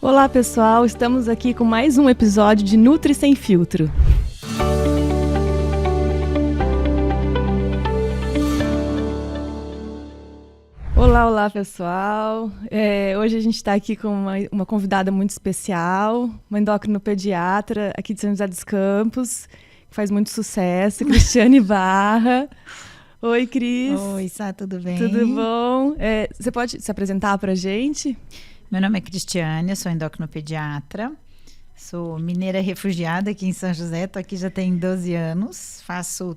Olá pessoal, estamos aqui com mais um episódio de Nutri Sem Filtro. Olá pessoal, hoje a gente está aqui com uma convidada muito especial, uma endocrinopediatra aqui de São José dos Campos, que faz muito sucesso, Cristiane Barra. Oi, Cris. Oi, Sá, tudo bem? Tudo bom? Você pode se apresentar para a gente? Meu nome é Cristiane, eu sou endocrinopediatra, sou mineira refugiada aqui em São José, estou aqui já tem 12 anos,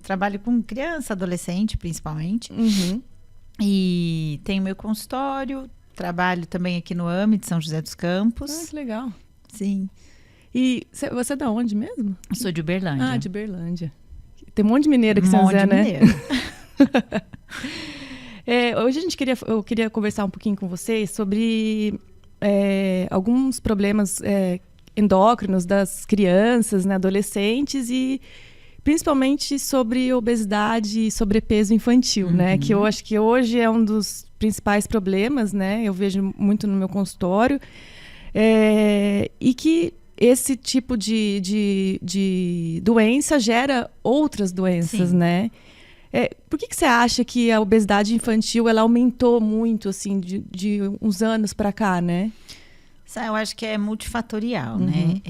trabalho com criança, adolescente principalmente, e tenho meu consultório, trabalho também aqui no AME de São José dos Campos. Ah, que legal. Sim. E você é de onde mesmo? Eu sou de Uberlândia. Ah, de Uberlândia. Tem um monte de mineiro aqui em São José, né? Mineiro. Hoje eu queria conversar um pouquinho com vocês sobre alguns problemas endócrinos das crianças, né, adolescentes e principalmente sobre obesidade e sobrepeso infantil, né? Que eu acho que hoje é um dos principais problemas, né? Eu vejo muito no meu consultório. E que esse tipo de doença gera outras doenças, Sim. né? Por que você acha que a obesidade infantil ela aumentou muito, assim, de uns anos para cá, né? Eu acho que é multifatorial, né?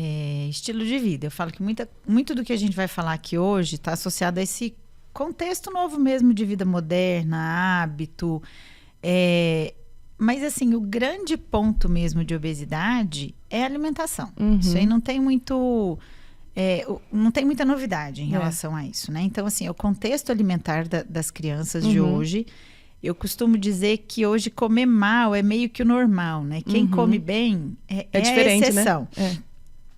Estilo de vida. Eu falo que muito do que a gente vai falar aqui hoje está associado a esse contexto novo mesmo de vida moderna, hábito. Mas, assim, o grande ponto mesmo de obesidade é a alimentação. Isso aí não tem muita novidade em relação a isso, né? Então, assim, o contexto alimentar das crianças de hoje, eu costumo dizer que hoje comer mal é meio que o normal, né? Quem come bem é diferente, a exceção. Né?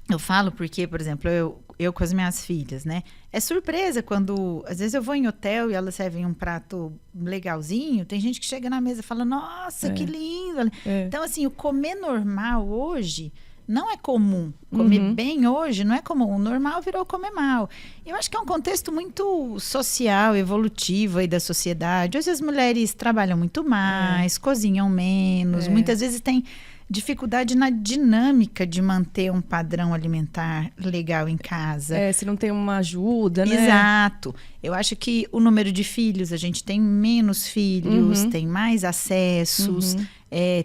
Eu falo porque, por exemplo, eu com as minhas filhas, né? É surpresa quando, às vezes eu vou em hotel e elas servem um prato legalzinho, tem gente que chega na mesa e fala, nossa, que lindo! Então, assim, o comer normal hoje não é comum. Comer bem hoje não é comum. O normal virou comer mal. Eu acho que é um contexto muito social, evolutivo aí da sociedade. Hoje as mulheres trabalham muito mais, cozinham menos, muitas vezes têm dificuldade na dinâmica de manter um padrão alimentar legal em casa. Se não tem uma ajuda, né? Exato. Eu acho que o número de filhos, a gente tem menos filhos, tem mais acessos,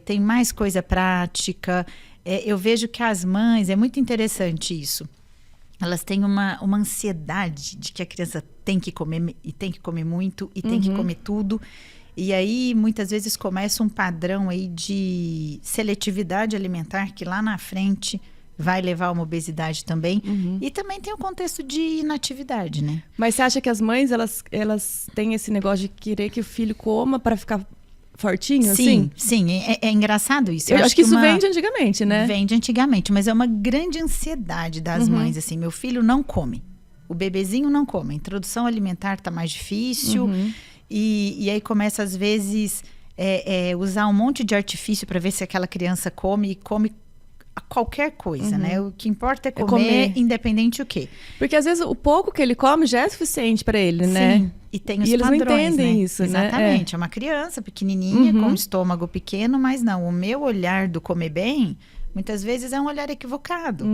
tem mais coisa prática. Eu vejo que as mães, é muito interessante isso, elas têm uma ansiedade de que a criança tem que comer e tem que comer muito e tem que comer tudo. E aí, muitas vezes, começa um padrão aí de seletividade alimentar que lá na frente vai levar a uma obesidade também. E também tem o contexto de inatividade, né? Mas você acha que as mães, elas têm esse negócio de querer que o filho coma para ficar fortinho, assim? Sim. É engraçado isso. Eu acho que isso vem de antigamente, né? Vem de antigamente, mas é uma grande ansiedade das mães, assim. Meu filho não come. O bebezinho não come. A introdução alimentar tá mais difícil. E aí começa, às vezes, usar um monte de artifício para ver se aquela criança come qualquer coisa, né? O que importa é comer, independente o quê. Porque às vezes o pouco que ele come já é suficiente para ele, né? Sim, e tem os eles padrões, não entendem né? isso, Exatamente, é uma criança pequenininha, com um estômago pequeno, mas não, o meu olhar do comer bem, muitas vezes é um olhar equivocado,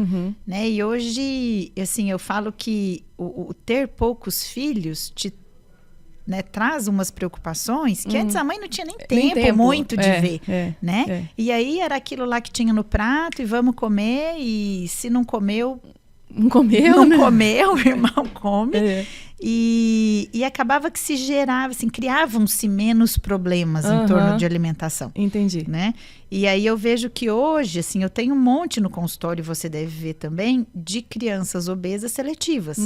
né? E hoje, assim, eu falo que o ter poucos filhos traz umas preocupações que antes a mãe não tinha nem tempo muito de ver, né? E aí era aquilo lá que tinha no prato e vamos comer, e se não comeu... Não comeu, o irmão come. E acabava que se gerava, assim, criavam-se menos problemas em torno de alimentação. Entendi. Né? E aí eu vejo que hoje, assim, eu tenho um monte no consultório, você deve ver também, de crianças obesas seletivas.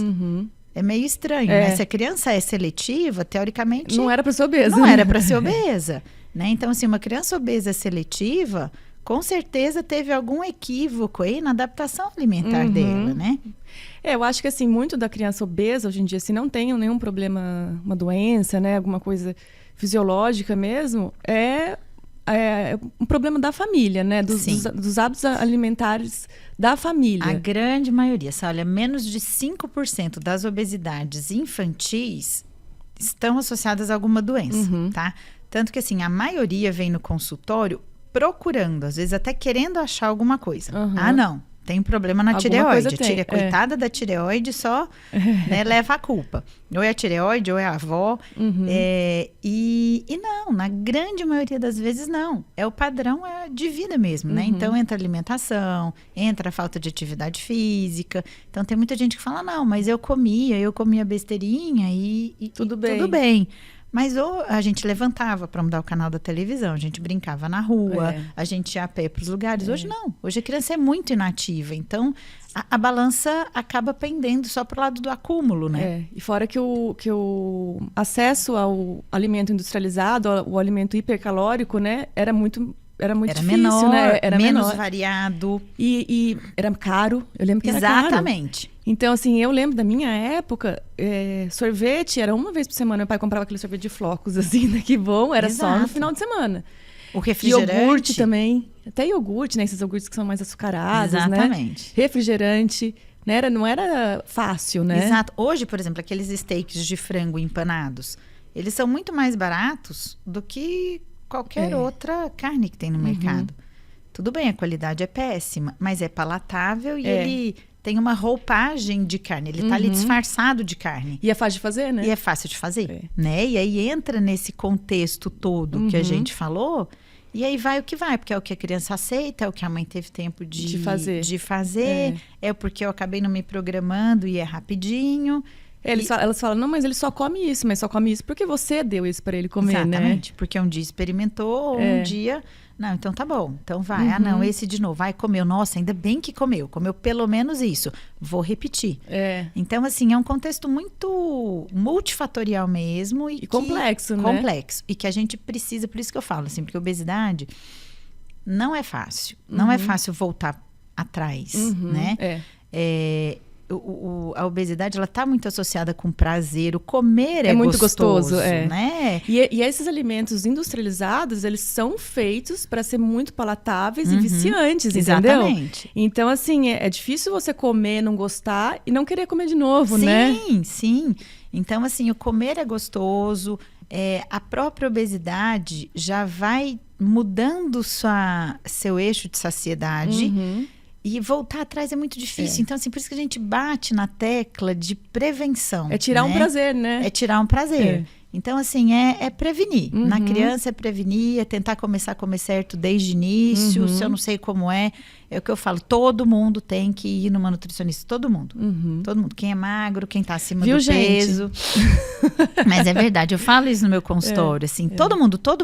É meio estranho, né? Se a criança é seletiva, teoricamente... Não era para ser obesa. Não era para ser obesa, né? Então, assim, uma criança obesa seletiva, com certeza teve algum equívoco aí na adaptação alimentar dela, né? Eu acho que, assim, muito da criança obesa, hoje em dia, se não tem nenhum problema, uma doença, né? Alguma coisa fisiológica mesmo, é um problema da família, né? Dos hábitos alimentares da família. A grande maioria, olha, menos de 5% das obesidades infantis estão associadas a alguma doença, tá? Tanto que, assim, a maioria vem no consultório procurando, às vezes até querendo achar alguma coisa. Uhum. Ah, não, tem um problema na Alguma tireoide. coisa tem, Coitada da tireoide só né, leva a culpa. Ou é a tireoide, ou é a avó. Uhum. E não, na grande maioria das vezes não. É o padrão de vida mesmo, né? Então entra a alimentação, entra a falta de atividade física. Então tem muita gente que fala, não, mas eu comia besteirinha e Tudo bem. Tudo bem. Mas ou a gente levantava para mudar o canal da televisão, a gente brincava na rua, a gente ia a pé para os lugares. Hoje não. Hoje a criança é muito inativa. Então, a balança acaba pendendo só para o lado do acúmulo, né? E fora que o acesso ao alimento industrializado, o alimento hipercalórico, né? Era muito difícil, menor, né? Era menos menor. variado. E era caro. Eu lembro que era Exatamente. caro. Então, assim, eu lembro da minha época, sorvete era uma vez por semana. Meu pai comprava aquele sorvete de flocos, assim, né? Que bom, era só no final de semana. O refrigerante. Iogurte também. Até iogurte, né? Esses iogurtes que são mais açucarados, Exatamente. né? Refrigerante. Né? Não era fácil, né? Exato. Hoje, por exemplo, aqueles steaks de frango empanados, eles são muito mais baratos do que qualquer outra carne que tem no mercado. Tudo bem, a qualidade é péssima, mas é palatável e ele tem uma roupagem de carne. Ele tá ali disfarçado de carne. E é fácil de fazer, né? E é fácil de fazer, né? E aí entra nesse contexto todo que a gente falou, e aí vai o que vai, porque é o que a criança aceita, é o que a mãe teve tempo de fazer, é porque eu acabei não me programando e é rapidinho. Elas falam, não, mas ele só come isso, mas só come isso porque você deu isso para ele comer, Exatamente, né? porque um dia experimentou, um dia... Não, então tá bom, então vai. Ah, não, esse de novo, vai, comeu. Nossa, ainda bem que comeu pelo menos isso. Vou repetir. Então, assim, é um contexto muito multifatorial mesmo. E complexo, né? Complexo. E que a gente precisa, por isso que eu falo, assim, porque obesidade não é fácil. Não é fácil voltar atrás, né? A obesidade, ela tá muito associada com prazer. O comer é muito gostoso, né? E esses alimentos industrializados, eles são feitos para ser muito palatáveis e viciantes, entendeu? Exatamente. Então, assim, é difícil você comer, não gostar e não querer comer de novo, né? Sim. Então, assim, o comer é gostoso. A própria obesidade já vai mudando seu eixo de saciedade. E voltar atrás é muito difícil. Então, assim, por isso que a gente bate na tecla de prevenção. É tirar um prazer, né? É tirar um prazer. Então, assim, é prevenir. Na criança é prevenir, é tentar começar a comer certo desde o início. Se eu não sei como é o que eu falo. Todo mundo tem que ir numa nutricionista. Todo mundo. Todo mundo. Quem é magro, quem tá acima do peso. Mas é verdade. Eu falo isso no meu consultório. Assim, todo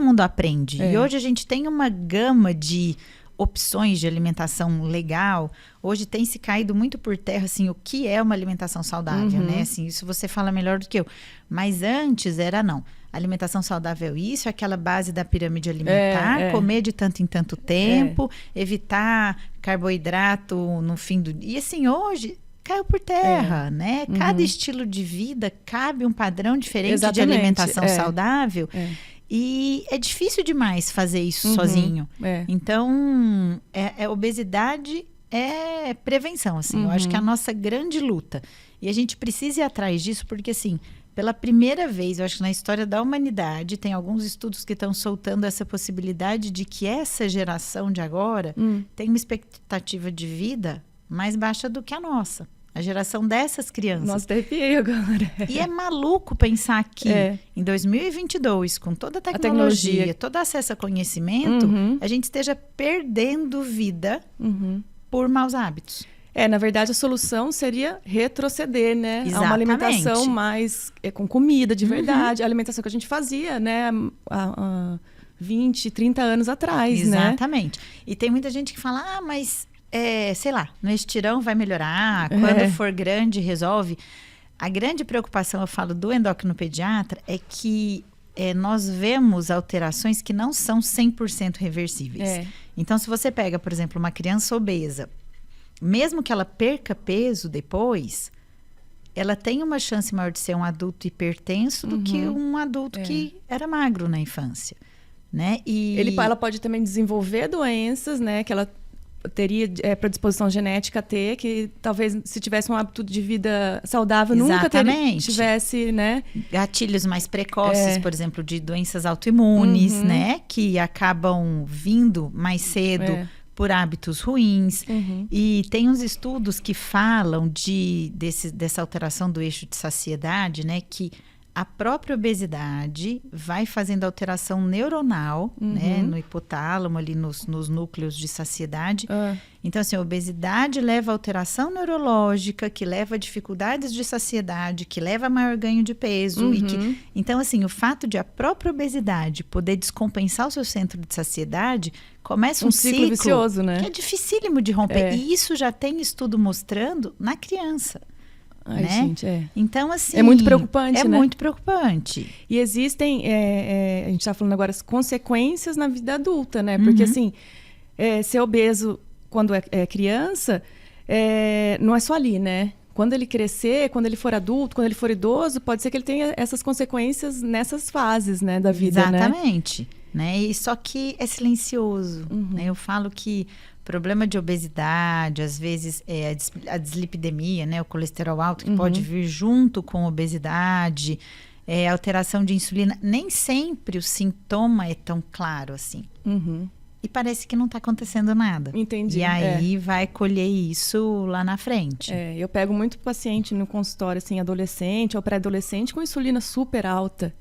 mundo aprende. E hoje a gente tem uma gama de opções de alimentação legal. Hoje tem se caído muito por terra, assim, o que é uma alimentação saudável, né? Assim, isso você fala melhor do que eu. Mas antes era não. Alimentação saudável, isso é aquela base da pirâmide alimentar, comer de tanto em tanto tempo, evitar carboidrato no fim do dia. E assim, hoje caiu por terra, né? Cada estilo de vida cabe um padrão diferente de alimentação saudável. E é difícil demais fazer isso sozinho. Então, obesidade é prevenção, assim. Eu acho que é a nossa grande luta. E a gente precisa ir atrás disso, porque, assim, pela primeira vez, eu acho que na história da humanidade, tem alguns estudos que estão soltando essa possibilidade de que essa geração de agora tem uma expectativa de vida mais baixa do que a nossa. A geração dessas crianças. Nossa, arrepiei agora. E é maluco pensar que em 2022, com toda a tecnologia, todo acesso a conhecimento, a gente esteja perdendo vida por maus hábitos. Na verdade, a solução seria retroceder, né? Exatamente. A uma alimentação mais com comida de verdade. A alimentação que a gente fazia, né? Há 20, 30 anos atrás, Exatamente. E tem muita gente que fala, mas... sei lá, no estirão vai melhorar, quando for grande resolve. A grande preocupação, eu falo, do endocrinopediatra é que nós vemos alterações que não são 100% reversíveis. Então, se você pega, por exemplo, uma criança obesa, mesmo que ela perca peso depois, ela tem uma chance maior de ser um adulto hipertenso do que um adulto que era magro na infância, né? Ela pode também desenvolver doenças, né? Que ela teria predisposição genética a ter, que talvez se tivesse um hábito de vida saudável, nunca tivesse, né? Gatilhos mais precoces, por exemplo, de doenças autoimunes, né? Que acabam vindo mais cedo por hábitos ruins. E tem uns estudos que falam dessa alteração do eixo de saciedade, né? Que a própria obesidade vai fazendo alteração neuronal, né, no hipotálamo, ali nos núcleos de saciedade. Então, assim, a obesidade leva a alteração neurológica, que leva a dificuldades de saciedade, que leva a maior ganho de peso. Então, assim, o fato de a própria obesidade poder descompensar o seu centro de saciedade, começa um ciclo vicioso, né? Que é dificílimo de romper. E isso já tem estudo mostrando na criança. Ai, né? Gente, Então, assim... É muito preocupante, né? É muito preocupante. E existem, a gente está falando agora, as consequências na vida adulta, né? Porque, assim, ser obeso quando é criança, não é só ali, né? Quando ele crescer, quando ele for adulto, quando ele for idoso, pode ser que ele tenha essas consequências nessas fases, né, da vida, Exatamente. Né? E só que é silencioso. Né? Eu falo que problema de obesidade, às vezes a dislipidemia, né? O colesterol alto, que pode vir junto com obesidade, alteração de insulina. Nem sempre o sintoma é tão claro assim. E parece que não está acontecendo nada. Entendi. E aí vai colher isso lá na frente. Eu pego muito paciente no consultório, assim, adolescente ou pré-adolescente com insulina super alta.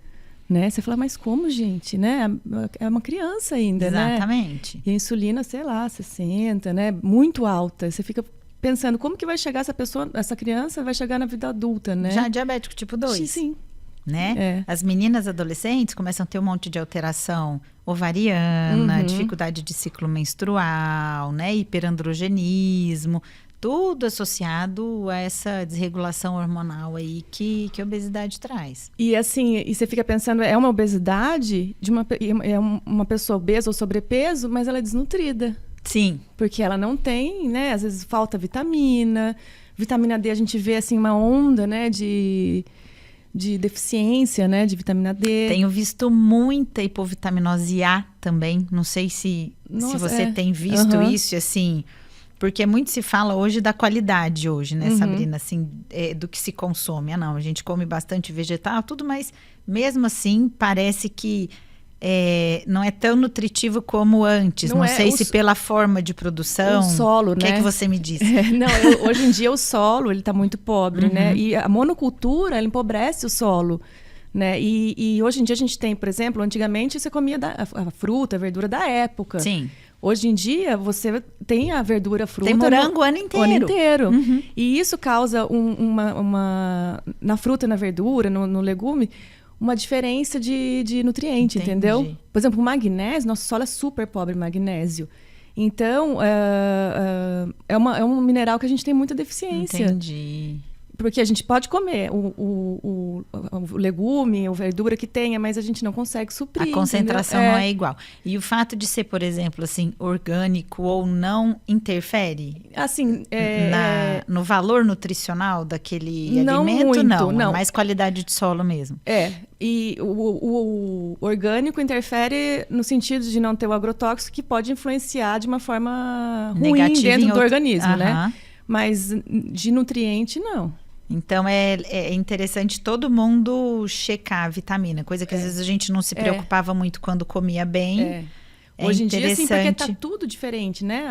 Né? Você fala, mas como, gente? Né? É uma criança ainda, Exatamente. Né? E a insulina, sei lá, 60, né? Muito alta. Você fica pensando, como que vai chegar essa criança vai chegar na vida adulta, né? Já diabético tipo 2. Sim. Né? As meninas adolescentes começam a ter um monte de alteração ovariana, dificuldade de ciclo menstrual, né? Hiperandrogenismo. Tudo associado a essa desregulação hormonal aí que a obesidade traz. E assim, você fica pensando, é uma obesidade de uma pessoa obesa ou sobrepeso, mas ela é desnutrida. Sim. Porque ela não tem, né? Às vezes falta vitamina. Vitamina D, a gente vê assim uma onda, né? De deficiência, né? De vitamina D. Tenho visto muita hipovitaminose A também. Não sei se você tem visto isso, assim... Porque muito se fala hoje da qualidade hoje, né, Sabrina? Assim, do que se consome. Não, a gente come bastante vegetal, tudo, mas mesmo assim parece que não é tão nutritivo como antes. Não sei se pela forma de produção. O solo, né? O que é que você me diz? Hoje em dia o solo ele está muito pobre, né? E a monocultura ela empobrece o solo. Né? E hoje em dia a gente tem, por exemplo, antigamente você comia a fruta, a verdura da época. Sim. Hoje em dia, você tem a verdura, a fruta... Tem morango o ano inteiro. E isso causa na fruta e na verdura, no legume, uma diferença de nutriente, entendeu? Por exemplo, o magnésio, nosso solo é super pobre em magnésio. Então, é um mineral que a gente tem muita deficiência. Entendi. Porque a gente pode comer o legume, a verdura que tenha, mas a gente não consegue suprir. A concentração não é igual. E o fato de ser, por exemplo, assim, orgânico ou não interfere? Assim, no valor nutricional daquele não alimento? Muito, não. É mais qualidade de solo mesmo. E o orgânico interfere no sentido de não ter o agrotóxico, que pode influenciar de uma forma ruim negativa dentro do organismo, né? Mas de nutriente, não. Então, é interessante todo mundo checar a vitamina, coisa que às vezes a gente não se preocupava muito quando comia bem. Hoje em dia, sim, porque tá tudo diferente, né?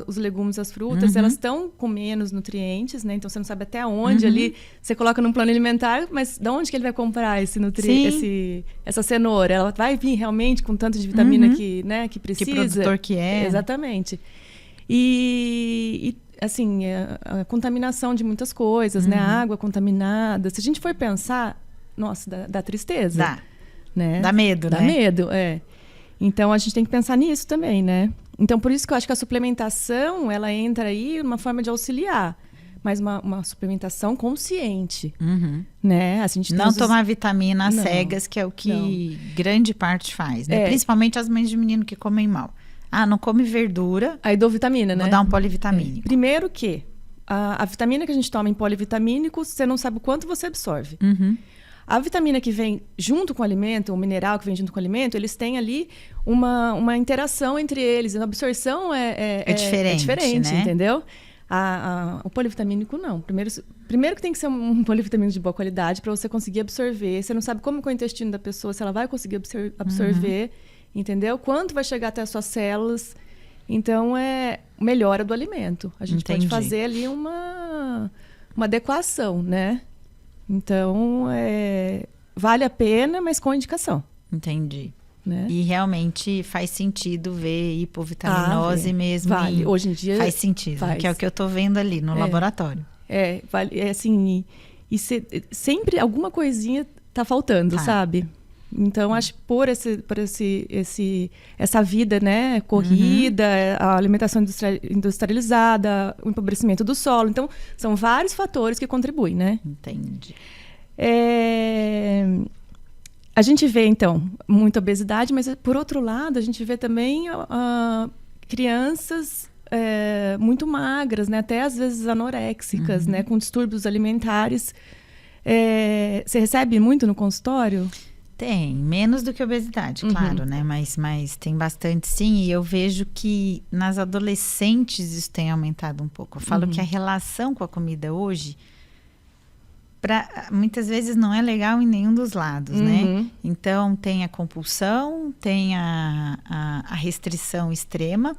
Os legumes, as frutas, elas estão com menos nutrientes, né? Então, você não sabe até onde ali. Você coloca num plano alimentar, mas de onde que ele vai comprar essa cenoura? Ela vai vir realmente com tanto de vitamina que precisa? Que produtor que é. Exatamente. E assim, a contaminação de muitas coisas, né? A água contaminada. Se a gente for pensar, nossa, dá tristeza. Dá. Né? Dá medo, né? Dá medo, Então, a gente tem que pensar nisso também, né? Então, por isso que eu acho que a suplementação, ela entra aí uma forma de auxiliar. Mas uma suplementação consciente, né? A gente não tomar vitamina às cegas, que é o que grande parte faz, né? Principalmente as mães de menino que comem mal. Não come verdura. Aí dou vitamina, né? Vou dar um polivitamínico. Primeiro que a vitamina que a gente toma em polivitamínico, você não sabe o quanto você absorve. A vitamina que vem junto com o alimento, o mineral que vem junto com o alimento, eles têm ali uma interação entre eles. A absorção é diferente, né? Entendeu? O polivitamínico, não. Primeiro que tem que ser um polivitamínico de boa qualidade para você conseguir absorver. Você não sabe como que é o intestino da pessoa, se ela vai conseguir absorver, entendeu? Quanto vai chegar até as suas células. Então, é melhora do alimento. A gente pode fazer ali uma adequação, né? Então, vale a pena, mas com indicação. Entendi. Né? E realmente faz sentido ver hipovitaminose mesmo. Vale. Hoje em dia faz sentido, que é o que eu estou vendo ali no laboratório. Vale, assim, sempre alguma coisinha tá faltando, sabe? Então, acho que por essa vida, né, corrida, a alimentação industrializada, o empobrecimento do solo. Então, são vários fatores que contribuem, né? Entendi. A gente vê, então, muita obesidade, mas, por outro lado, a gente vê também crianças muito magras, né? Até, às vezes, anoréxicas, né? Com distúrbios alimentares. Você recebe muito no consultório? Tem, menos do que obesidade, claro, né? Mas tem bastante, sim. E eu vejo que nas adolescentes isso tem aumentado um pouco. Eu falo que a relação com a comida hoje, muitas vezes não é legal em nenhum dos lados, né? Então, tem a compulsão, tem a restrição extrema.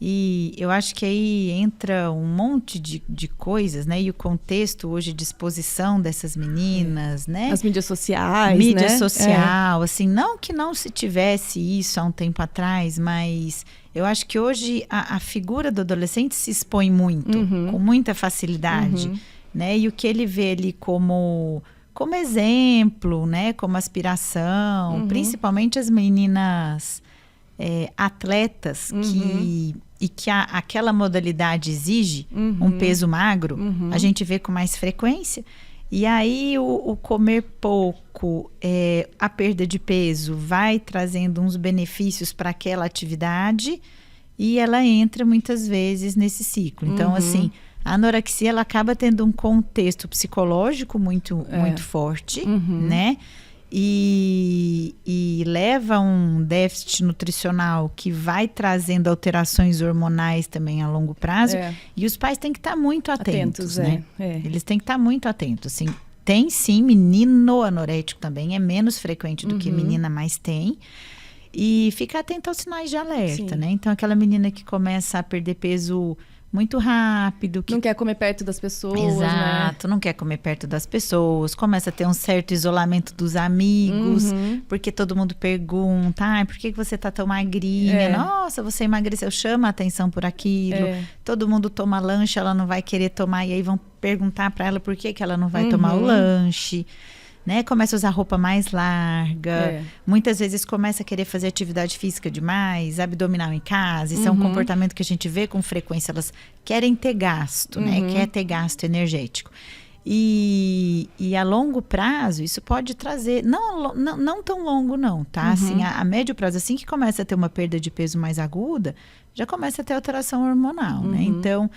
E eu acho que aí entra um monte de coisas, né? E o contexto hoje de exposição dessas meninas, né? As mídias sociais, Mídia né? social, assim, não que não se tivesse isso há um tempo atrás, mas eu acho que hoje a figura do adolescente se expõe muito, com muita facilidade, né? E o que ele vê ali como exemplo, né? Como aspiração, principalmente as meninas atletas que aquela modalidade exige um peso magro, a gente vê com mais frequência. E aí o comer pouco, a perda de peso vai trazendo uns benefícios para aquela atividade e ela entra muitas vezes nesse ciclo. Então, assim, a anorexia ela acaba tendo um contexto psicológico muito forte, né? E leva a um déficit nutricional que vai trazendo alterações hormonais também a longo prazo. E os pais têm que estar muito atentos, né? Eles têm que estar muito atentos. Assim, tem sim menino anorético também, é menos frequente do que menina, mas tem. E fica atento aos sinais de alerta, né? Então, aquela menina que começa a perder peso muito rápido. Não quer comer perto das pessoas, Exato, né? Não quer comer perto das pessoas. Começa a ter um certo isolamento dos amigos. Porque todo mundo pergunta, por que você tá tão magrinha? Nossa, você emagreceu. Chama a atenção por aquilo. Todo mundo toma lanche, ela não vai querer tomar. E aí vão perguntar para ela por que ela não vai tomar o lanche. Né? Começa a usar roupa mais larga, muitas vezes começa a querer fazer atividade física demais, abdominal em casa. Isso é um comportamento que a gente vê com frequência. Elas querem ter gasto, né? Quer ter gasto energético. E a longo prazo, isso pode trazer, não tão longo não, tá? Assim, a médio prazo, assim que começa a ter uma perda de peso mais aguda, já começa a ter alteração hormonal, né? Então,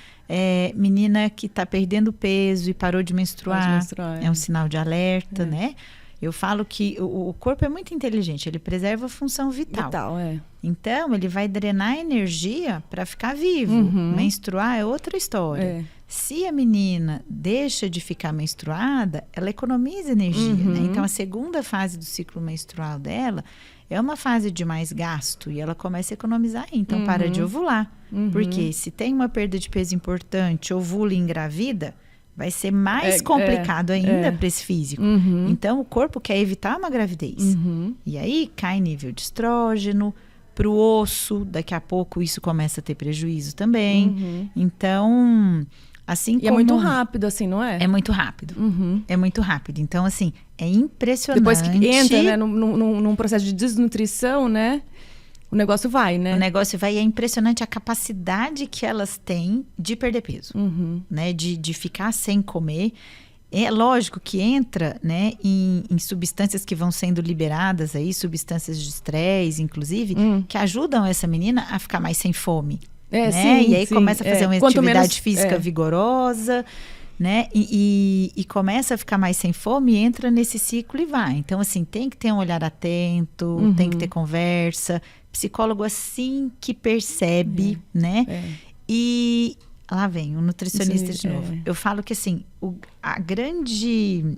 menina que está perdendo peso e parou de menstruar, é um sinal de alerta, né? Eu falo que o corpo é muito inteligente, ele preserva a função vital. Então, ele vai drenar energia para ficar vivo. Menstruar é outra história. Se a menina deixa de ficar menstruada, ela economiza energia, né? Então, a segunda fase do ciclo menstrual dela é uma fase de mais gasto e ela começa a economizar. Então, para de ovular. Porque se tem uma perda de peso importante, ovula e engravida, vai ser mais complicado ainda para esse físico. Então, o corpo quer evitar uma gravidez. E aí, cai nível de estrógeno. Para o osso, daqui a pouco isso começa a ter prejuízo também. Então, assim como... E é muito rápido, assim, não é? É muito rápido. É muito rápido. Então, assim, é impressionante. Depois que entra, né, num processo de desnutrição, né? O negócio vai, né? O negócio vai e é impressionante a capacidade que elas têm de perder peso. Né? De ficar sem comer. É lógico que entra, né, em substâncias que vão sendo liberadas aí, substâncias de estresse, inclusive, que ajudam essa menina a ficar mais sem fome. Né? Sim, e aí começa a fazer uma atividade física vigorosa. né? E começa a ficar mais sem fome, entra nesse ciclo e vai. Então, assim, tem que ter um olhar atento, tem que ter conversa. Psicólogo assim que percebe, né? E lá vem o nutricionista de novo. Eu falo que, assim, a grande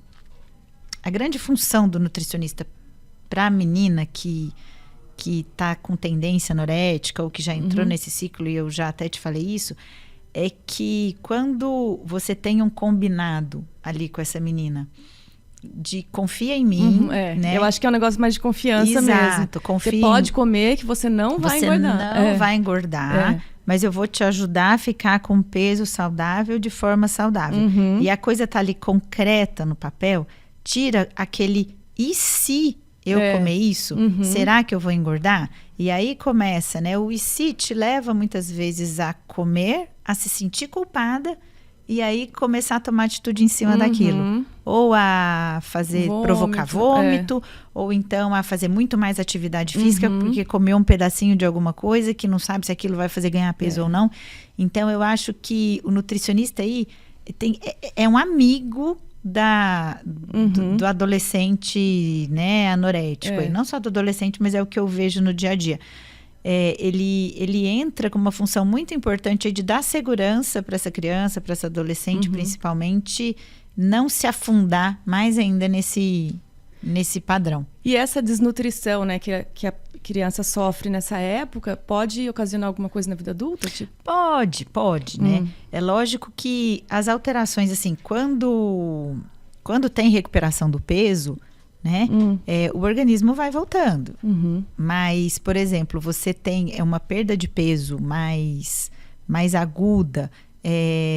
função do nutricionista para a menina que tá com tendência anorética ou que já entrou nesse ciclo, e eu já até te falei isso, é que quando você tem um combinado ali com essa menina de confia em mim, né? Eu acho que é um negócio mais de confiança mesmo. Exato, confia. Você pode comer que você não vai engordar. Você não vai engordar, mas eu vou te ajudar a ficar com peso saudável de forma saudável. E a coisa tá ali concreta no papel, tira aquele e se eu comer isso, será que eu vou engordar? E aí começa, né? O e se te leva muitas vezes a comer, a se sentir culpada e aí começar a tomar atitude em cima daquilo. Ou a provocar vômito, ou então a fazer muito mais atividade física, porque comeu um pedacinho de alguma coisa que não sabe se aquilo vai fazer ganhar peso ou não. Então, eu acho que o nutricionista aí é um amigo do adolescente, né, anorético. E não só do adolescente, mas é o que eu vejo no dia a dia. Ele entra com uma função muito importante de dar segurança para essa criança, para essa adolescente, principalmente, não se afundar mais ainda nesse padrão. E essa desnutrição, né, que a criança sofre nessa época, pode ocasionar alguma coisa na vida adulta? Tipo? Pode, né? É lógico que as alterações, assim, quando tem recuperação do peso, né? O organismo vai voltando. Mas, por exemplo, você tem uma perda de peso mais aguda,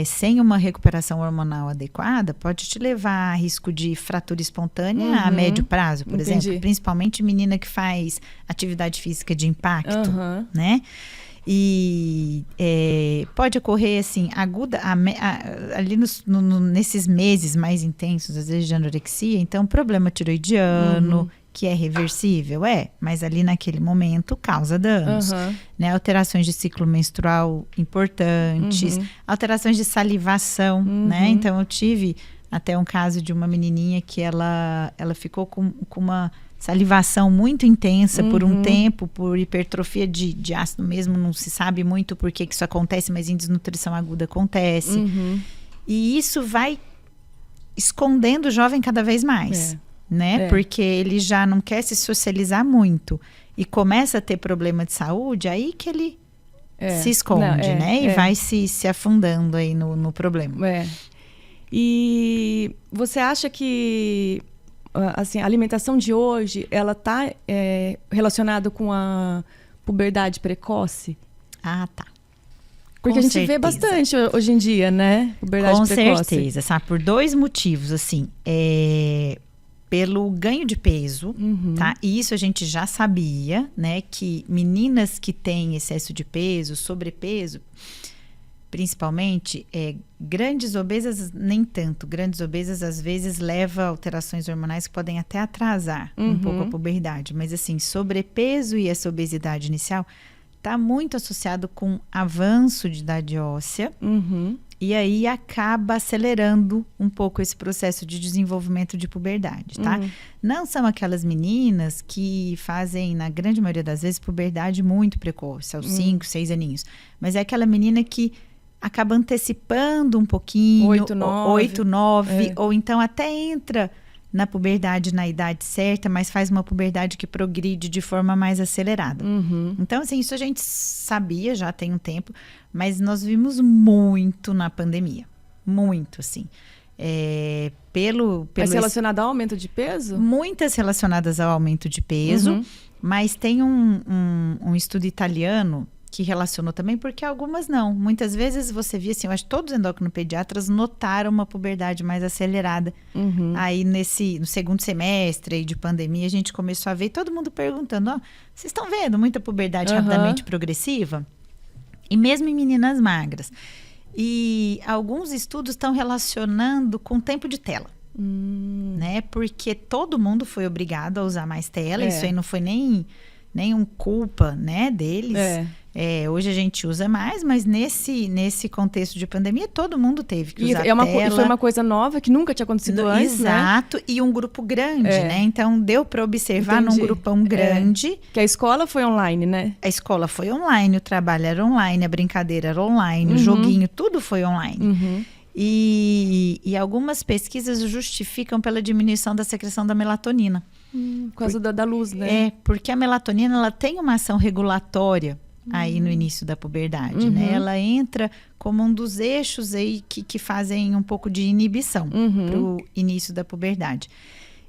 sem uma recuperação hormonal adequada, pode te levar a risco de fratura espontânea a médio prazo, por exemplo. Principalmente menina que faz atividade física de impacto, né? E pode ocorrer, assim, aguda, ali nesses meses mais intensos, às vezes de anorexia. Então, problema tiroidiano, que é reversível, mas ali naquele momento causa danos. Né? Alterações de ciclo menstrual importantes, alterações de salivação, né? Então, eu tive até um caso de uma menininha que ela ficou com uma salivação muito intensa por um tempo, por hipertrofia de ácido mesmo, não se sabe muito por que isso acontece, mas em desnutrição aguda acontece. E isso vai escondendo o jovem cada vez mais, né? Porque ele já não quer se socializar muito e começa a ter problema de saúde, aí que ele se esconde, né? E vai se afundando aí no problema. E você acha que assim, a alimentação de hoje, ela está relacionada com a puberdade precoce? Ah, tá. Porque a gente vê bastante hoje em dia, né? Puberdade precoce. Com certeza, sabe? Por 2 motivos, assim. Pelo ganho de peso, tá? E isso a gente já sabia, né? Que meninas que têm excesso de peso, sobrepeso, principalmente, grandes obesas nem tanto. Grandes obesas às vezes leva a alterações hormonais que podem até atrasar um pouco a puberdade. Mas assim, sobrepeso e essa obesidade inicial está muito associado com avanço de idade óssea. E aí acaba acelerando um pouco esse processo de desenvolvimento de puberdade, tá? Não são aquelas meninas que fazem, na grande maioria das vezes, puberdade muito precoce, aos 5, 6 aninhos. Mas é aquela menina que acaba antecipando um pouquinho, 8, 9, ou então até entra na puberdade na idade certa, mas faz uma puberdade que progride de forma mais acelerada. Então, assim, isso a gente sabia já tem um tempo, mas nós vimos muito na pandemia. Muito, assim. Mas relacionado ao aumento de peso? Muitas relacionadas ao aumento de peso, mas tem um estudo italiano que relacionou também, porque algumas não. Muitas vezes você via, assim, eu acho que todos os endocrinopediatras notaram uma puberdade mais acelerada. Aí no segundo semestre aí de pandemia, a gente começou a ver todo mundo perguntando, vocês estão vendo muita puberdade rapidamente progressiva? E mesmo em meninas magras. E alguns estudos estão relacionando com tempo de tela. Né? Porque todo mundo foi obrigado a usar mais tela. Isso aí não foi nem nenhum culpa, né, deles. Hoje a gente usa mais, mas nesse contexto de pandemia, todo mundo teve que usar tela. E foi uma coisa nova que nunca tinha acontecido antes, Exato, né? E um grupo grande, né? Então, deu para observar num grupão grande. Que a escola foi online, né? A escola foi online, o trabalho era online, a brincadeira era online, o joguinho, tudo foi online. E algumas pesquisas justificam pela diminuição da secreção da melatonina. Por causa da luz, né? Porque a melatonina ela tem uma ação regulatória aí no início da puberdade, né? Ela entra como um dos eixos aí que fazem um pouco de inibição para o início da puberdade.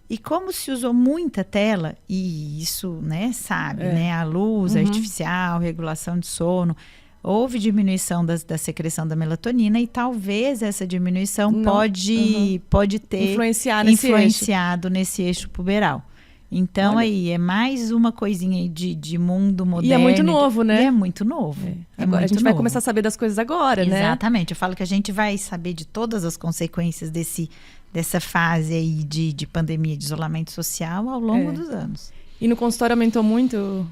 E como se usou muita tela, e isso, né, né? A luz artificial, regulação de sono, houve diminuição da secreção da melatonina e talvez essa diminuição pode ter influenciado nesse eixo puberal. Então, aí, é mais uma coisinha aí de mundo moderno. E é muito novo, né? E é muito novo. Agora, a gente vai começar a saber das coisas agora, né? Exatamente. Eu falo que a gente vai saber de todas as consequências dessa fase aí de pandemia, de isolamento social ao longo dos anos. E no consultório aumentou muito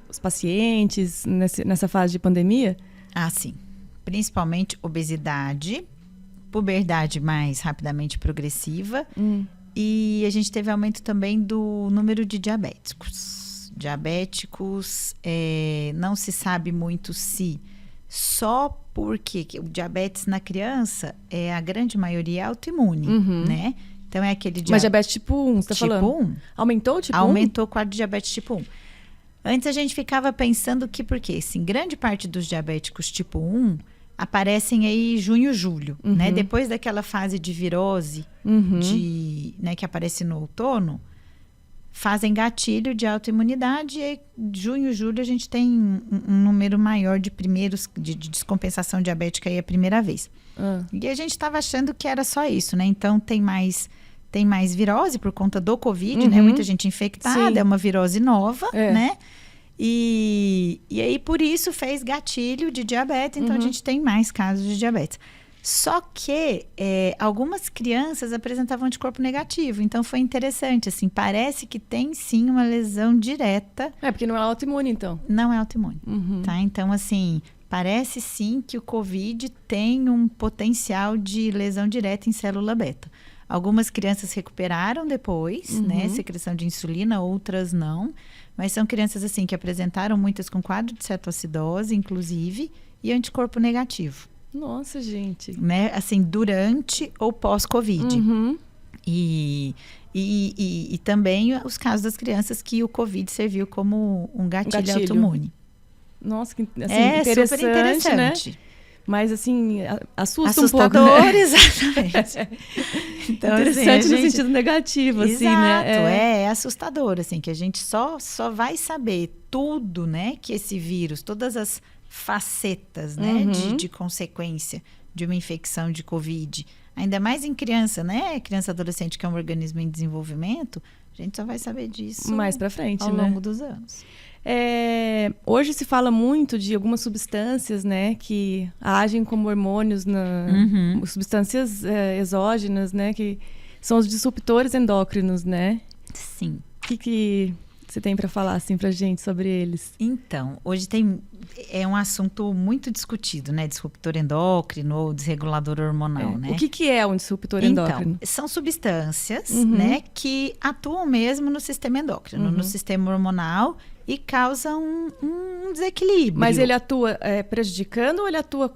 os pacientes nessa fase de pandemia? Ah, sim. Principalmente obesidade, puberdade mais rapidamente progressiva. E a gente teve aumento também do número de diabéticos. Não se sabe muito se só porque o diabetes na criança, a grande maioria é autoimune, né? Então é aquele diabetes... Mas diabetes tipo 1, você tá falando? Tipo 1. Aumentou o tipo 1? Aumentou o quadro de diabetes tipo 1. Antes a gente ficava pensando que, porque assim, grande parte dos diabéticos tipo 1 aparecem aí junho, julho, né? Depois daquela fase de virose, né, que aparece no outono, fazem gatilho de autoimunidade e aí, junho, julho a gente tem um número maior de descompensação diabética aí a primeira vez. E a gente estava achando que era só isso, né? Então tem mais virose por conta do Covid, né? Muita gente infectada, é uma virose nova, né? E aí, por isso, fez gatilho de diabetes. Então, a gente tem mais casos de diabetes. Só que algumas crianças apresentavam anticorpo negativo. Então, foi interessante. Assim, parece que tem, sim, uma lesão direta. Porque não é autoimune, então. Não é autoimune, tá? Então, assim, parece, sim, que o Covid tem um potencial de lesão direta em célula beta. Algumas crianças recuperaram depois, né? Secreção de insulina, outras não. Mas são crianças, assim, que apresentaram muitas com quadro de cetoacidose, inclusive, e anticorpo negativo. Nossa, gente. Né? Assim, durante ou pós-Covid. E também os casos das crianças que o Covid serviu como um gatilho autoimune. Nossa, que assim, super interessante. Né? Mas, assim, assusta assustador, um pouco. Né? Exatamente. Então, interessante no sentido negativo, exato, assim, né? É assustador, assim, que a gente só vai saber tudo, né? Que esse vírus, todas as facetas, né? De consequência de uma infecção de Covid. Ainda mais em criança, né? Criança adolescente, que é um organismo em desenvolvimento, a gente só vai saber disso mais pra frente, ao longo dos anos. Hoje se fala muito de algumas substâncias, né, que agem como hormônios, substâncias exógenas, né, que são os disruptores endócrinos, né? Sim. O que você tem para falar assim pra gente sobre eles? Então, hoje é um assunto muito discutido, né? Disruptor endócrino ou desregulador hormonal, né? O que é um disruptor endócrino? Então, são substâncias, né, que atuam mesmo no sistema endócrino, no sistema hormonal e causam um desequilíbrio. Mas ele atua prejudicando ou ele atua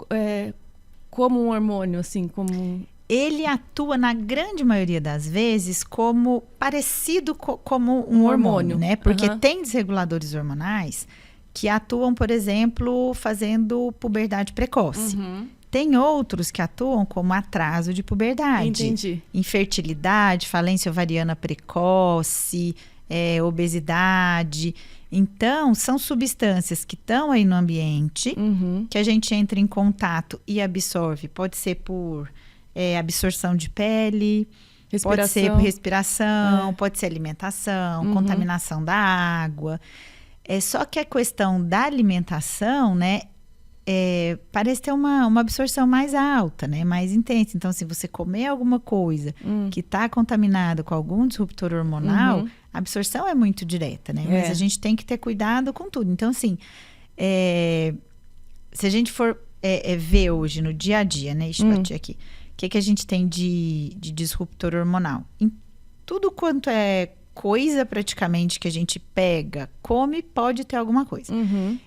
como um hormônio, assim, como... Ele atua, na grande maioria das vezes, como parecido como um hormônio, né? Porque tem desreguladores hormonais que atuam, por exemplo, fazendo puberdade precoce. Tem outros que atuam como atraso de puberdade. Entendi. Infertilidade, falência ovariana precoce, obesidade. Então, são substâncias que estão aí no ambiente, que a gente entra em contato e absorve. Pode ser por... absorção de pele, pode ser respiração, pode ser alimentação, contaminação da água. Só que a questão da alimentação, né, parece ter uma absorção mais alta, né, mais intensa. Então, se você comer alguma coisa que está contaminada com algum disruptor hormonal, a absorção é muito direta, né? Mas a gente tem que ter cuidado com tudo. Então, assim, se a gente for ver hoje no dia a dia, né? Deixa eu bater aqui. O que a gente tem de disruptor hormonal? Em tudo quanto é coisa praticamente que a gente pega, come, pode ter alguma coisa.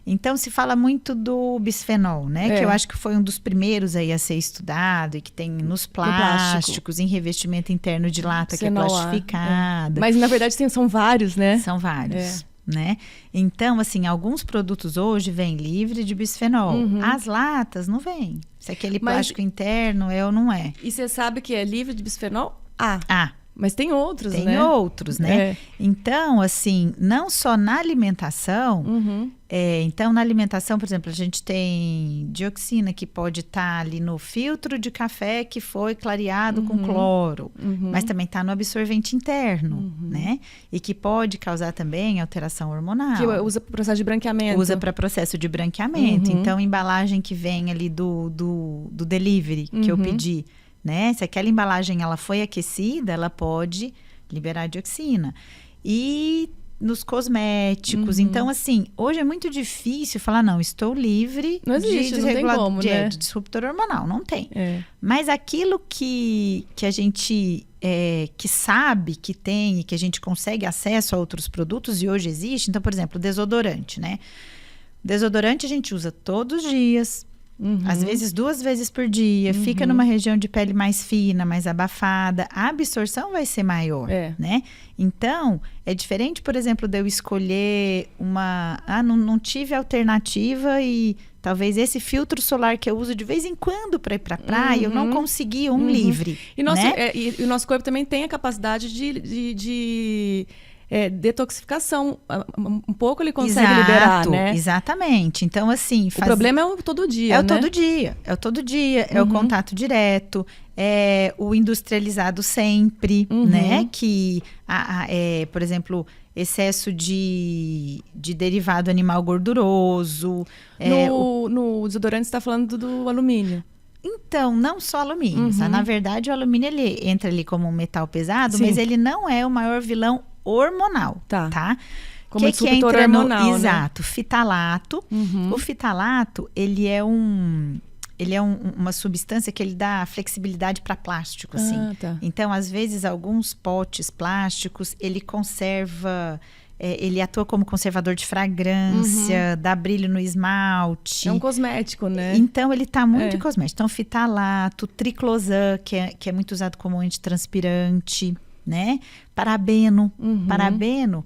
Então, se fala muito do bisfenol, né? Que eu acho que foi um dos primeiros aí a ser estudado e que tem nos plásticos, em revestimento interno de lata, que é plastificada. Mas, na verdade, são vários, né? São vários. Né? Então, assim, alguns produtos hoje vêm livre de bisfenol. As latas não vêm. Se aquele plástico interno é ou não é. E você sabe que é livre de bisfenol? Mas tem outros, né? Tem outros, né? Então, assim, não só na alimentação. Então, na alimentação, por exemplo, a gente tem dioxina que pode estar ali no filtro de café que foi clareado com cloro. Mas também está no absorvente interno, né? E que pode causar também alteração hormonal. Que usa para processo de branqueamento. Usa para processo de branqueamento. Então, embalagem que vem ali do delivery que eu pedi, né? Se aquela embalagem ela foi aquecida, ela pode liberar dioxina. E nos cosméticos. Então, assim, hoje é muito difícil falar, não, estou livre não existe, não tem como, né? de disruptor hormonal. Não tem. Mas aquilo que a gente que sabe que tem e que a gente consegue acesso a outros produtos e hoje existe. Então, por exemplo, desodorante, né? Desodorante a gente usa todos os dias. Às vezes 2 vezes por dia, fica numa região de pele mais fina, mais abafada, a absorção vai ser maior, né? Então, é diferente, por exemplo, de eu escolher não tive alternativa e talvez esse filtro solar que eu uso de vez em quando para ir para a praia, eu não consegui livre, e o nosso corpo também tem a capacidade de detoxificação, um pouco ele consegue liberar, né? Exatamente. Então, assim... O problema é o todo dia, né? É o todo dia, é o contato direto, é o industrializado sempre, né? Que, por exemplo, excesso de derivado animal gorduroso. No desodorante você está falando do alumínio. Então, não só alumínio. Tá? Na verdade, o alumínio ele entra ali como um metal pesado, mas ele não é o maior vilão hormonal, tá? Como disruptor hormonal, exato, fitalato. O fitalato, ele é uma substância que ele dá flexibilidade para plástico, assim. Então, às vezes, alguns potes plásticos, ele conserva... ele atua como conservador de fragrância, dá brilho no esmalte. É um cosmético, né? Então, ele tá muito em cosmético. Então, fitalato, triclosan, que é muito usado como antitranspirante, né? Parabeno. Parabeno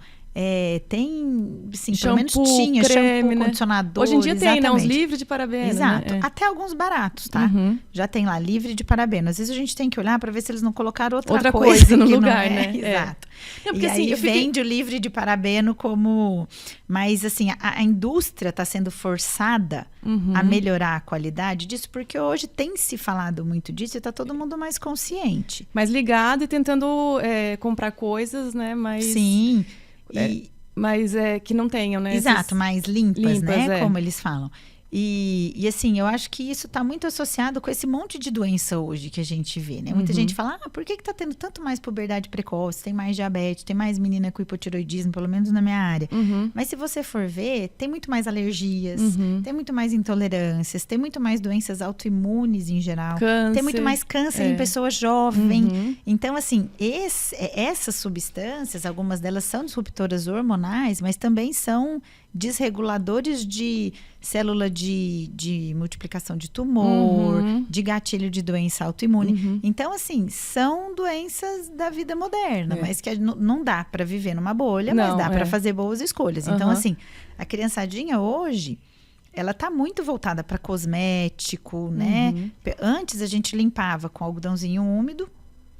tem, assim, shampoo, pelo menos tinha creme, shampoo, né? condicionador. Hoje em dia tem, né? Uns livres de parabeno. Exato. Né? Até alguns baratos, tá? Já tem lá, livre de parabeno. Às vezes a gente tem que olhar para ver se eles não colocaram outra coisa no lugar, né? Exato. Não, porque, e assim, aí vende o livre de parabeno como... Mas, assim, a indústria está sendo forçada a melhorar a qualidade disso, porque hoje tem se falado muito disso e está todo mundo mais consciente. Mais ligado e tentando comprar coisas, né? Mais... Sim. Mas que não tenham, né? Exato, mais limpas, né? Como eles falam. E assim, eu acho que isso está muito associado com esse monte de doença hoje que a gente vê, né? Muita gente fala, por que está tendo tanto mais puberdade precoce, tem mais diabetes, tem mais menina com hipotiroidismo, pelo menos na minha área. Mas se você for ver, tem muito mais alergias, tem muito mais intolerâncias, tem muito mais doenças autoimunes em geral. Câncer. Tem muito mais câncer em pessoas jovens. Então, assim, essas substâncias, algumas delas são disruptoras hormonais, mas também são desreguladores de célula de multiplicação de tumor, de gatilho de doença autoimune. Então, assim, são doenças da vida moderna, mas que não dá para viver numa bolha, mas dá para fazer boas escolhas. Então, assim, a criançadinha hoje, ela tá muito voltada para cosmético, né? Antes a gente limpava com algodãozinho úmido,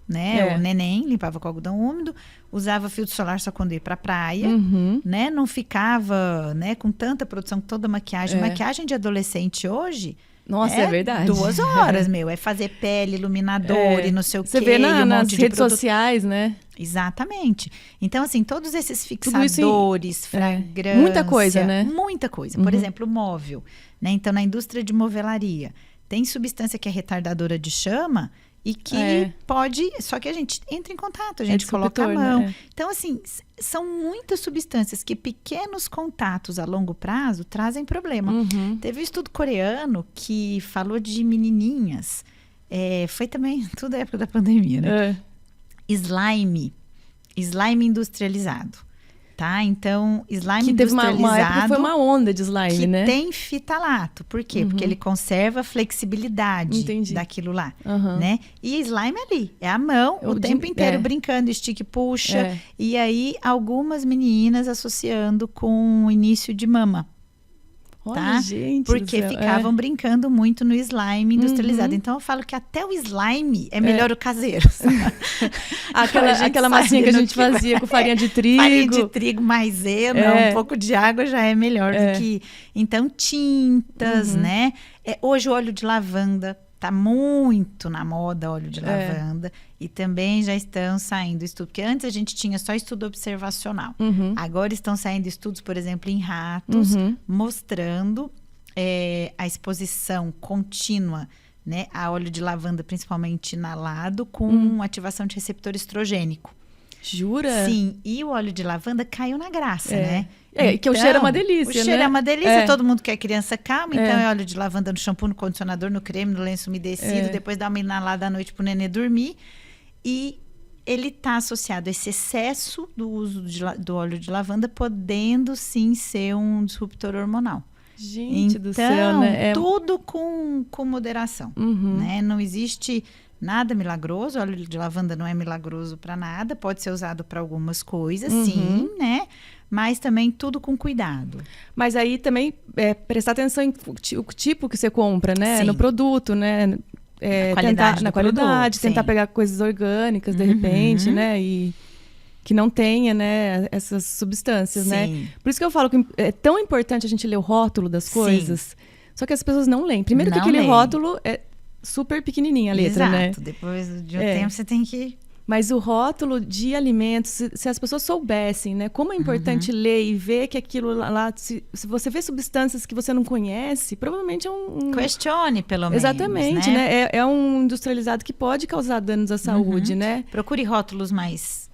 né? O neném limpava com algodão úmido, usava filtro solar só quando ia pra praia, né? Não ficava, né, com tanta produção, toda maquiagem. Maquiagem de adolescente hoje... Nossa, é verdade. 2 horas, é fazer pele, iluminador e não sei o quê. Você vê nas redes sociais, né? Exatamente. Então, assim, todos esses fixadores, fragrância... Muita coisa, né? Muita coisa. Por exemplo, móvel, né? Então, na indústria de movelaria, tem substância que é retardadora de chama e que pode... Só que a gente entra em contato, a gente coloca a mão. Né? Então, assim, são muitas substâncias que pequenos contatos a longo prazo trazem problema. Teve um estudo coreano que falou de menininhas. Foi também tudo época da pandemia, né? Slime industrializado. Tá? Então, slime que teve industrializado... uma época que foi uma onda de slime, que né? tem fitalato. Por quê? Porque ele conserva a flexibilidade daquilo lá, né? E slime ali, é a mão, o tempo inteiro brincando, estica e puxa. E aí, algumas meninas associando com o início de mama. Olha, tá? Gente, porque ficavam brincando muito no slime industrializado. Então eu falo que até o slime é melhor o caseiro. aquela massinha que a gente fazia com farinha de trigo. Farinha de trigo, maisena, um pouco de água já é melhor do que... Então, tintas, né? Hoje o óleo de lavanda tá muito na moda, óleo de lavanda. E também já estão saindo estudos. Porque antes a gente tinha só estudo observacional. Agora estão saindo estudos, por exemplo, em ratos, mostrando a exposição contínua, né, a óleo de lavanda, principalmente inalado, com ativação de receptor estrogênico. Jura? Sim, e o óleo de lavanda caiu na graça, né? Que o cheiro é uma delícia, O cheiro é uma delícia, todo mundo quer criança calma, então é óleo de lavanda no shampoo, no condicionador, no creme, no lenço umedecido, depois dá uma inalada à noite pro nenê dormir. E ele está associado a esse excesso do uso do óleo de lavanda, podendo sim ser um disruptor hormonal. Gente do céu, né? Tudo com moderação, né? Não existe nada milagroso, o óleo de lavanda não é milagroso para nada, pode ser usado para algumas coisas, sim, né? Mas também tudo com cuidado. Mas aí também prestar atenção o tipo que você compra, né? Sim. No produto, né? Na qualidade, tentar pegar coisas orgânicas de repente, né? E que não tenha, né, essas substâncias, né? Por isso que eu falo que é tão importante a gente ler o rótulo das coisas. Só que as pessoas não leem. Primeiro que aquele rótulo é super pequenininha a letra, né? Exato. Depois de um tempo você tem que... Mas o rótulo de alimentos, se as pessoas soubessem, né, como é importante ler e ver que aquilo lá, se você vê substâncias que você não conhece, provavelmente é Questione, pelo menos. Exatamente, né? É um industrializado que pode causar danos à saúde, né? Procure rótulos mais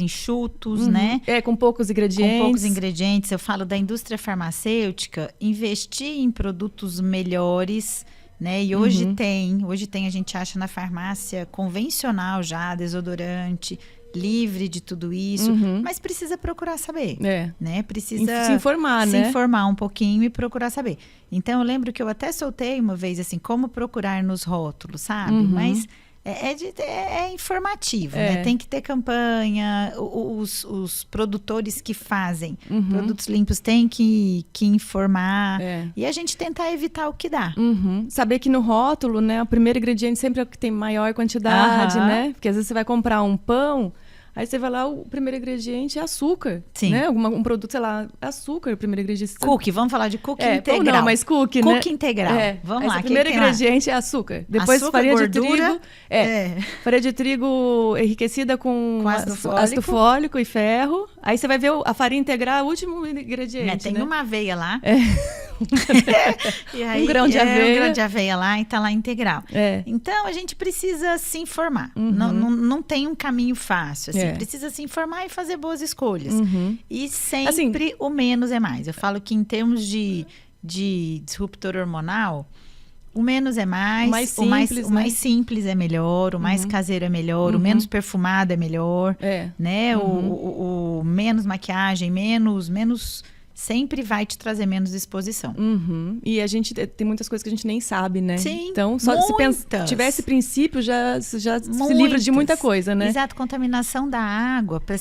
enxutos, né? Com poucos ingredientes. Com poucos ingredientes. Eu falo da indústria farmacêutica, investir em produtos melhores, né? E hoje a gente acha na farmácia convencional já, desodorante, livre de tudo isso, mas precisa procurar saber, né? Precisa se informar, se né? informar um pouquinho e procurar saber. Então, eu lembro que eu até soltei uma vez, assim, como procurar nos rótulos, sabe? Mas é informativo, né? Tem que ter campanha, os produtores que fazem produtos limpos têm que informar e a gente tentar evitar o que dá. Saber que no rótulo, né, o primeiro ingrediente sempre é o que tem maior quantidade, né? Porque às vezes você vai comprar um pão, aí você vai lá, o primeiro ingrediente é açúcar. Sim. Né? Um produto, sei lá, açúcar, o primeiro ingrediente. Cookie, vamos falar de cookie integral. Não, mas cookie, né? Cookie integral. Vamos lá. O primeiro ingrediente é açúcar. Depois açúcar, farinha gordura, de trigo. Farinha de trigo enriquecida com ácido fólico e ferro. Aí você vai ver a farinha integral, o último ingrediente. Tem uma aveia lá. E aí, um grão de aveia. Um grão de aveia lá e tá lá integral. Então, a gente precisa se informar. Não tem um caminho fácil. Assim, precisa se informar e fazer boas escolhas. E sempre assim, o menos é mais. Eu falo que em termos de disruptor hormonal, o menos é mais. O mais simples é melhor, o mais caseiro é melhor, o menos perfumado é melhor. Né? O menos maquiagem, menos sempre vai te trazer menos exposição. E a gente tem muitas coisas que a gente nem sabe, né? Sim, então, só se tiver esse princípio, já se livra de muita coisa, né? Exato, contaminação da água, para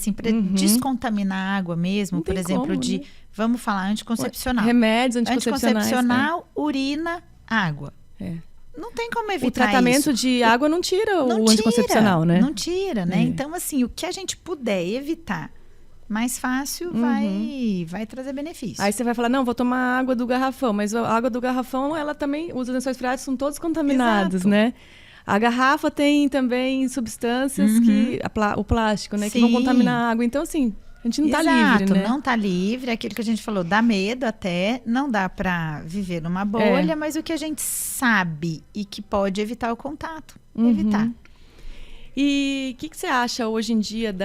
descontaminar a água mesmo, por exemplo, né? Vamos falar anticoncepcional. Remédios anticoncepcional, urina, água. Não tem como evitar isso. O tratamento de água não tira o anticoncepcional, né? Não tira, né? Então, assim, o que a gente puder evitar mais fácil vai trazer benefício. Aí você vai falar, não, vou tomar água do garrafão. Mas a água do garrafão, ela também, os lençóis freáticos são todos contaminados, né? A garrafa tem também substâncias o plástico, né? Sim. Que vão contaminar a água. Então, assim, a gente não tá livre, né? Não tá livre. Aquilo que a gente falou, dá medo até. Não dá para viver numa bolha, mas o que a gente sabe e que pode evitar o contato. Evitar. E o que você acha hoje em dia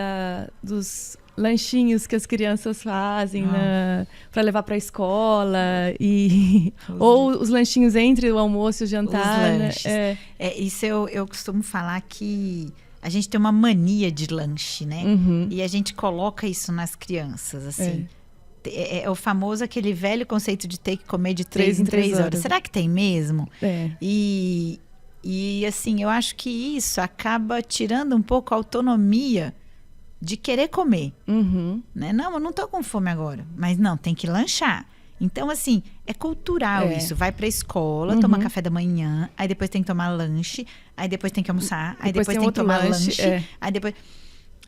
dos lanchinhos que as crianças fazem para levar para a escola ou os lanchinhos entre o almoço e o jantar? Os lanches. Isso eu costumo falar que a gente tem uma mania de lanche, né? E a gente coloca isso nas crianças, assim. É o famoso aquele velho conceito de ter que comer de 3 em 3 horas. Será que tem mesmo? E assim, eu acho que isso acaba tirando um pouco a autonomia de querer comer. Né? Não, eu não tô com fome agora. Mas não, tem que lanchar. Então, assim, é cultural isso. Vai pra escola, toma café da manhã, aí depois tem que tomar lanche, aí depois tem que almoçar, aí depois tem que tomar lanche. Aí depois...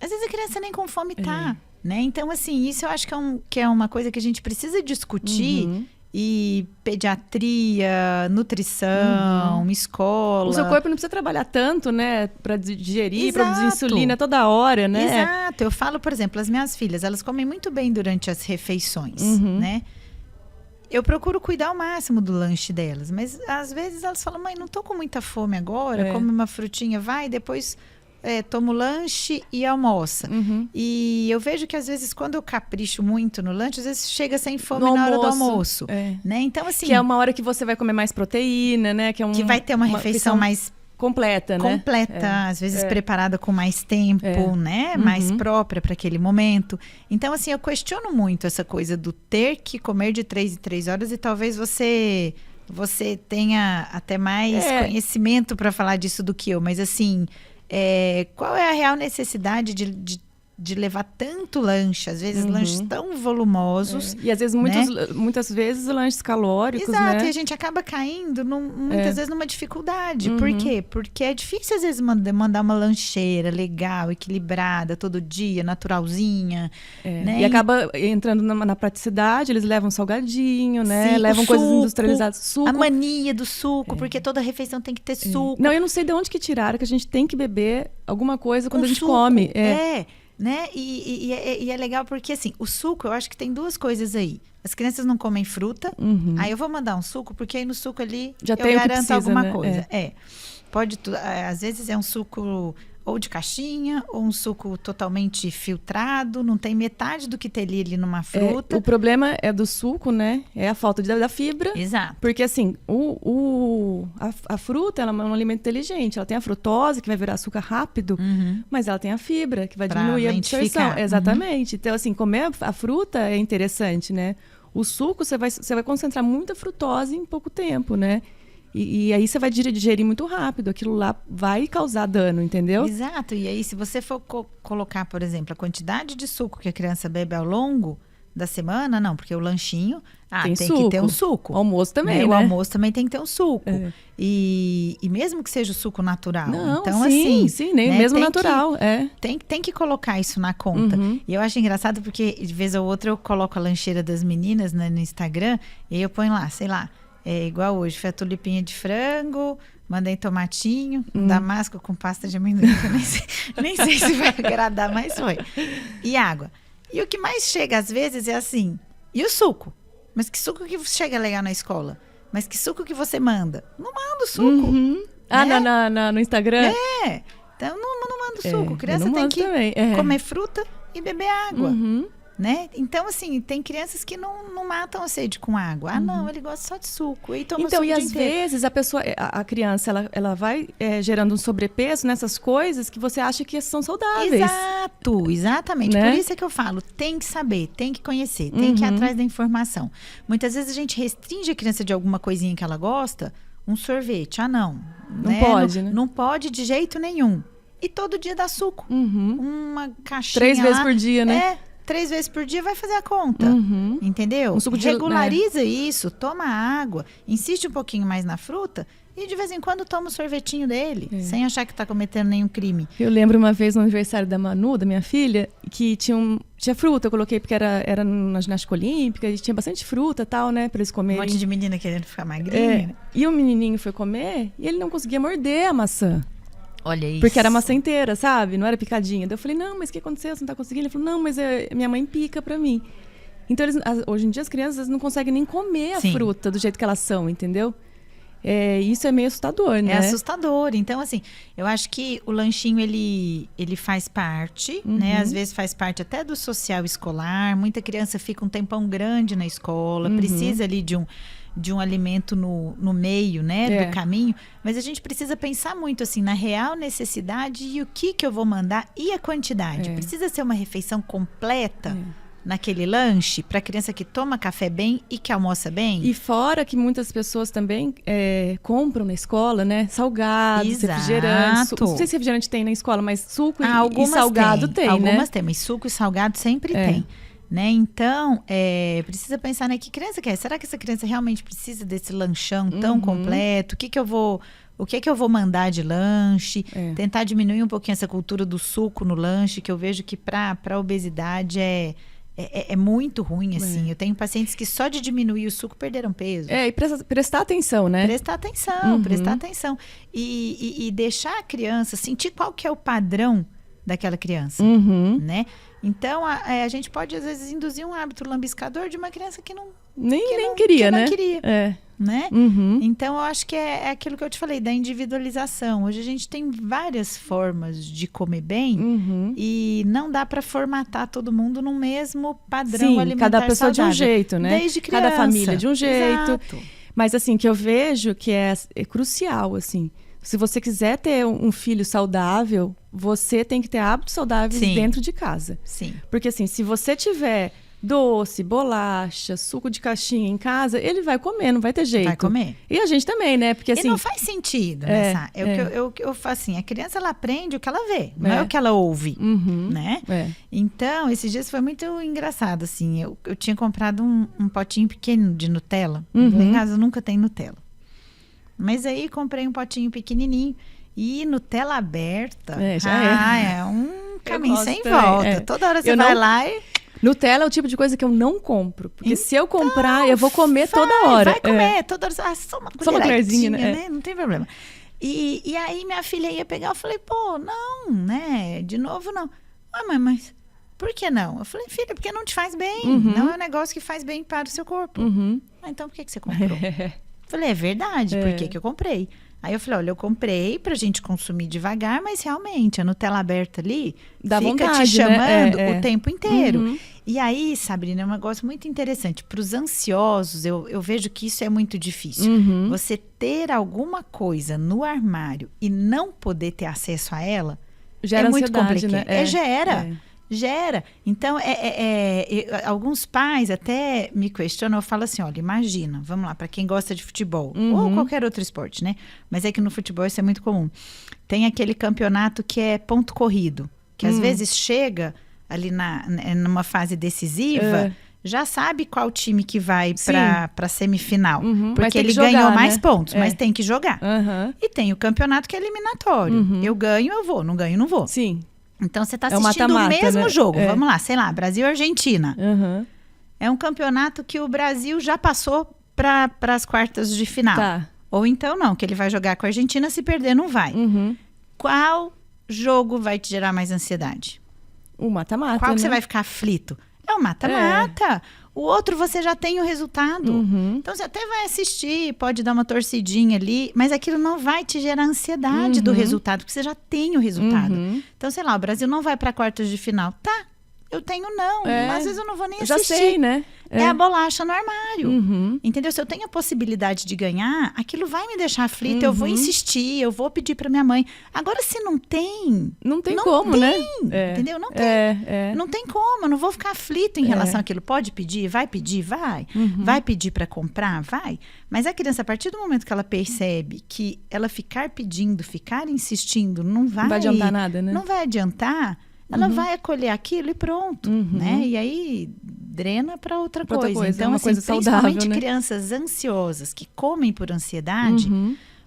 Às vezes a criança nem com fome tá. Né? Então, assim, isso eu acho que é uma coisa que a gente precisa discutir. E pediatria, nutrição, escola. O seu corpo não precisa trabalhar tanto, né? Para digerir, produzir insulina toda hora, né? Exato. Eu falo, por exemplo, as minhas filhas, elas comem muito bem durante as refeições, né? Eu procuro cuidar ao máximo do lanche delas. Mas, às vezes, elas falam, mãe, não tô com muita fome agora. Come uma frutinha, vai, depois... tomo lanche e almoça. E eu vejo que às vezes quando eu capricho muito no lanche, às vezes chega sem fome na hora do almoço. Né? Então, assim, que é uma hora que você vai comer mais proteína, né? Que vai ter uma refeição mais completa, né? Às vezes preparada com mais tempo, né? Mais própria para aquele momento. Então, assim, eu questiono muito essa coisa do ter que comer de 3 em 3 horas e talvez você tenha até mais conhecimento para falar disso do que eu. Mas, assim... qual é a real necessidade de levar tanto lanche? Às vezes lanches tão volumosos. E às vezes, muitas vezes, lanches calóricos, Exato, né? E a gente acaba caindo muitas vezes numa dificuldade. Por quê? Porque é difícil às vezes mandar uma lancheira legal, equilibrada, todo dia, naturalzinha. Né? E acaba entrando na praticidade, eles levam salgadinho, né? Sim, levam coisas industrializadas. Suco. A mania do suco, porque toda refeição tem que ter suco. Não, eu não sei de onde que tiraram que a gente tem que beber alguma coisa quando a gente come. Né? E é legal porque, assim, o suco, eu acho que tem duas coisas aí. As crianças não comem fruta, aí eu vou mandar um suco, porque aí no suco ali já eu tem garanto precisa, alguma né? coisa. Às vezes é um suco ou de caixinha, ou um suco totalmente filtrado, não tem metade do que teria ali numa fruta. O problema é do suco, né? É a falta da fibra. Exato. Porque, assim, a fruta ela é um alimento inteligente. Ela tem a frutose, que vai virar açúcar rápido, mas ela tem a fibra, que vai diminuir a absorção. Exatamente. Então, assim, comer a fruta é interessante, né? O suco, você vai concentrar muita frutose em pouco tempo, né? E aí você vai digerir muito rápido. Aquilo lá vai causar dano, entendeu? Exato. E aí, se você for colocar, por exemplo, a quantidade de suco que a criança bebe ao longo da semana, não, porque o lanchinho tem que ter um suco. O almoço também, né? O almoço também tem que ter um suco. E mesmo que seja o suco natural. Não, então, sim, assim, sim, nem mesmo natural. Tem que colocar isso na conta. E eu acho engraçado porque, de vez ou outra, eu coloco a lancheira das meninas, né, no Instagram, e aí eu ponho lá, sei lá, igual hoje, foi a tulipinha de frango, mandei tomatinho, damasco com pasta de amendoim, que eu nem sei se vai agradar, mas foi. E água. E o que mais chega às vezes é assim, e o suco? Mas que suco que chega legal na escola? Mas que suco que você manda? Não manda o suco. Né? No Instagram? Então não manda o suco. Criança tem que comer fruta e beber água. Né? Então, assim, tem crianças que não matam a sede com água. Não, ele gosta só de suco. E toma então, suco e às vezes a criança, ela vai gerando um sobrepeso nessas coisas que você acha que são saudáveis. Exato, exatamente. Né? Por isso é que eu falo, tem que saber, tem que conhecer, tem que ir atrás da informação. Muitas vezes a gente restringe a criança de alguma coisinha que ela gosta, um sorvete. Não pode, né? Não pode de jeito nenhum. E todo dia dá suco. Uma caixinha 3 vezes por dia, né? 3 vezes por dia vai fazer a conta, entendeu? Um suco Regulariza isso, toma água, insiste um pouquinho mais na fruta e de vez em quando toma o sorvetinho dele, sem achar que está cometendo nenhum crime. Eu lembro uma vez no aniversário da Manu, da minha filha, que tinha fruta, eu coloquei porque era na ginástica olímpica, e tinha bastante fruta e tal, né, para eles comerem. Um monte de menina querendo ficar magrinha. E o menininho foi comer e ele não conseguia morder a maçã. Olha isso. Porque era maçã inteira, sabe? Não era picadinha. Daí eu falei, não, mas o que aconteceu? Você não tá conseguindo? Ele falou, não, mas minha mãe pica pra mim. Então, hoje em dia, as crianças não conseguem nem comer a fruta do jeito que elas são, entendeu? Isso é meio assustador, né? É assustador. Então, assim, eu acho que o lanchinho, ele faz parte, né? Às vezes faz parte até do social escolar. Muita criança fica um tempão grande na escola, precisa ali de um alimento no meio, né, do caminho, mas a gente precisa pensar muito assim na real necessidade e o que eu vou mandar e a quantidade. Precisa ser uma refeição completa naquele lanche para a criança que toma café bem e que almoça bem. E fora que muitas pessoas também compram na escola, né, salgados, refrigerantes. Não sei se refrigerante tem na escola, mas suco e salgado tem, né? Algumas tem, mas suco e salgado sempre tem. Né? Então, precisa pensar, né? Que criança que é? Será que essa criança realmente precisa desse lanchão tão completo? O que eu vou mandar de lanche? Tentar diminuir um pouquinho essa cultura do suco no lanche, que eu vejo que para obesidade é muito ruim, assim. Eu tenho pacientes que só de diminuir o suco perderam peso. E prestar atenção, né? Prestar atenção. E deixar a criança sentir qual que é o padrão daquela criança, né? Então, a gente pode, às vezes, induzir um hábito lambiscador de uma criança que nem queria, né? Né? Então, eu acho que é aquilo que eu te falei, da individualização. Hoje a gente tem várias formas de comer bem e não dá para formatar todo mundo no mesmo padrão alimentar cada pessoa saudável. De um jeito, né? Desde criança. Cada família de um jeito. Exato. Mas, assim, que eu vejo que é crucial, assim. Se você quiser ter um filho saudável, você tem que ter hábitos saudáveis dentro de casa. Sim. Porque assim, se você tiver doce, bolacha, suco de caixinha em casa, ele vai comer, não vai ter jeito. Vai comer. E a gente também, né? Porque assim... E não faz sentido, né, Sá? Eu faço assim, a criança, ela aprende o que ela vê, não é o que ela ouve, né? Então, esses dias foi muito engraçado, assim. Eu tinha comprado um potinho pequeno de Nutella. Em casa nunca tem Nutella. Mas aí comprei um potinho pequenininho e Nutella aberta. É um caminho sem volta. Toda hora você vai lá e... Nutella é o tipo de coisa que eu não compro. Porque se eu comprar, eu vou comer toda hora. Vai comer toda hora. Só uma colherzinha, né? Não tem problema. E aí minha filha ia pegar, eu falei, pô, não, né? De novo, não. Mãe, mas por que não? Eu falei, filha, porque não te faz bem. Não é um negócio que faz bem para o seu corpo. Então por que você comprou? Falei, é verdade, por que eu comprei? Aí eu falei, olha, eu comprei pra gente consumir devagar, mas realmente a Nutella aberta ali dá fica vontade, te chamando né? o tempo inteiro. E aí, Sabrina, é um negócio muito interessante. Para os ansiosos, eu vejo que isso é muito difícil. Você ter alguma coisa no armário e não poder ter acesso a ela gera muito complicado, né? Gera. Então, alguns pais até me questionam, eu falo assim, olha, imagina, vamos lá, para quem gosta de futebol, ou qualquer outro esporte, né? Mas é que no futebol isso é muito comum. Tem aquele campeonato que é ponto corrido, que às vezes chega ali numa fase decisiva, já sabe qual time que vai para semifinal, porque ele ganhou mais pontos, mas tem que jogar. E tem o campeonato que é eliminatório. Eu ganho, eu vou, não ganho, não vou. Sim. Então, você está assistindo o mesmo jogo. Vamos lá, sei lá, Brasil e Argentina. É um campeonato que o Brasil já passou para as quartas de final. Tá. Ou então não, que ele vai jogar com a Argentina, se perder não vai. Qual jogo vai te gerar mais ansiedade? O mata-mata, Qual que né? você vai ficar aflito? É o mata-mata. O outro você já tem o resultado. Então você até vai assistir, pode dar uma torcidinha ali, mas aquilo não vai te gerar ansiedade do resultado, porque você já tem o resultado. Então, sei lá, o Brasil não vai para quartas de final. Tá, eu tenho não, mas às vezes eu não vou nem assistir. Já sei, né? É a bolacha no armário. Entendeu? Se eu tenho a possibilidade de ganhar, aquilo vai me deixar aflita. Eu vou insistir, eu vou pedir para minha mãe. Agora, se não tem... Não tem como, né? Entendeu? Não tem. Não tem como. Eu não vou ficar aflita em relação àquilo. Pode pedir? Vai pedir? Vai. Vai pedir para comprar? Vai. Mas a criança, a partir do momento que ela percebe que ela ficar pedindo, ficar insistindo, não vai adiantar nada, né? Não vai adiantar. Ela vai acolher aquilo e pronto, né? E aí drena para outra coisa. Então, uma assim, coisa saudável, principalmente né? crianças ansiosas que comem por ansiedade,